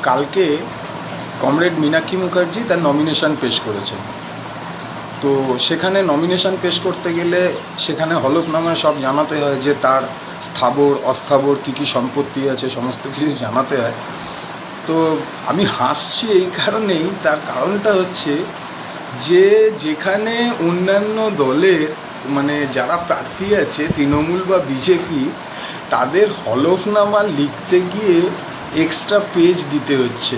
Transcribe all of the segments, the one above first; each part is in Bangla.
কালকে কমরেড মীনাক্ষী মুখার্জি তার নমিনেশন পেশ করেছেন। তো সেখানে নমিনেশন পেশ করতে গেলে সেখানে হলফনামায় সব জানাতে হয় যে তার স্থাবর অস্থাবর কী কী সম্পত্তি আছে, সমস্ত কিছু জানাতে হয়। তো আমি হাসছি এই কারণেই, তার কারণটা হচ্ছে যে যেখানে অন্যান্য দলের মানে যারা প্রার্থী আছে তৃণমূল বা বিজেপি, তাদের হলফনামা লিখতে গিয়ে এক্সট্রা পেজ দিতে হচ্ছে।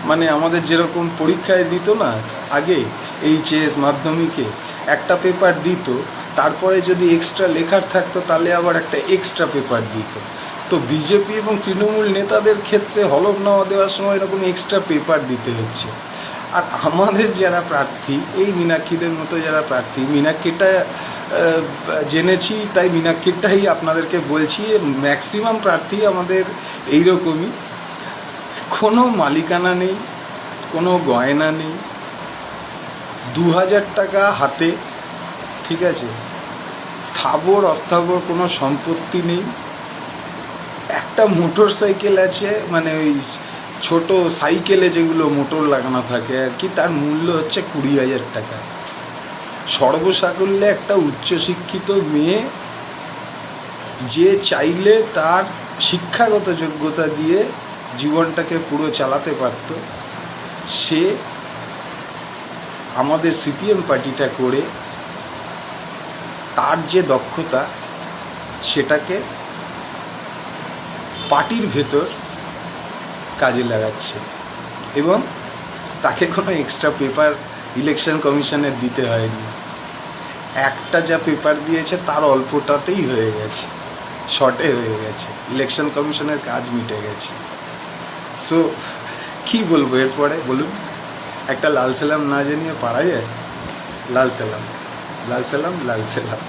মানে আমাদের যেরকম পরীক্ষায় দিত না আগে, এইচএস মাধ্যমিকে একটা পেপার দিত, তারপরে যদি এক্সট্রা লেখার থাকতো তাহলে আবার একটা এক্সট্রা পেপার দিত। তো বিজেপি এবং তৃণমূল নেতাদের ক্ষেত্রে হলফনামা দেওয়ার সময় এরকম এক্সট্রা পেপার দিতে হচ্ছে। আর আমাদের যারা প্রার্থী, এই মীনাক্ষীদের মতো যারা প্রার্থী, মীনাক্ষীটা জেনেছি তাই মীনাক্ষীরটাই আপনাদেরকে বলছি। ম্যাক্সিমাম প্রার্থী আমাদের এইরকমই, কোনো মালিকানা নেই, কোনো গয়না নেই, 2000 টাকা হাতে, ঠিক আছে, স্থাবর অস্থাবর কোনো সম্পত্তি নেই, একটা মোটর সাইকেল আছে, মানে ওই ছোট সাইকেলে যেগুলো মোটর লাগানো থাকে আর কি, তার মূল্য হচ্ছে 20,000 টাকা। সর্বসাকুল্যে একটা উচ্চশিক্ষিত মেয়ে, যে চাইলে তার শিক্ষাগত যোগ্যতা দিয়ে জীবনটাকে পুরো চালাতে পারত, সে আমাদের সিপিএম পার্টিটা করে তার যে দক্ষতা সেটাকে পার্টির ভেতর কাজে লাগাচ্ছে, এবং তাকে কোনো এক্সট্রা পেপার ইলেকশন কমিশনের দিতে হয়নি। একটা যা পেপার দিয়েছে তার অল্পটাতেই হয়ে গেছে, শর্টে হয়ে গেছে, ইলেকশন কমিশনের কাজ মিটে গেছে। সো কী বলবো এরপরে বলুন? একটা লাল সালাম না জানিয়ে পারা যায়? লাল সালাম, লাল সালাম, লাল সালাম।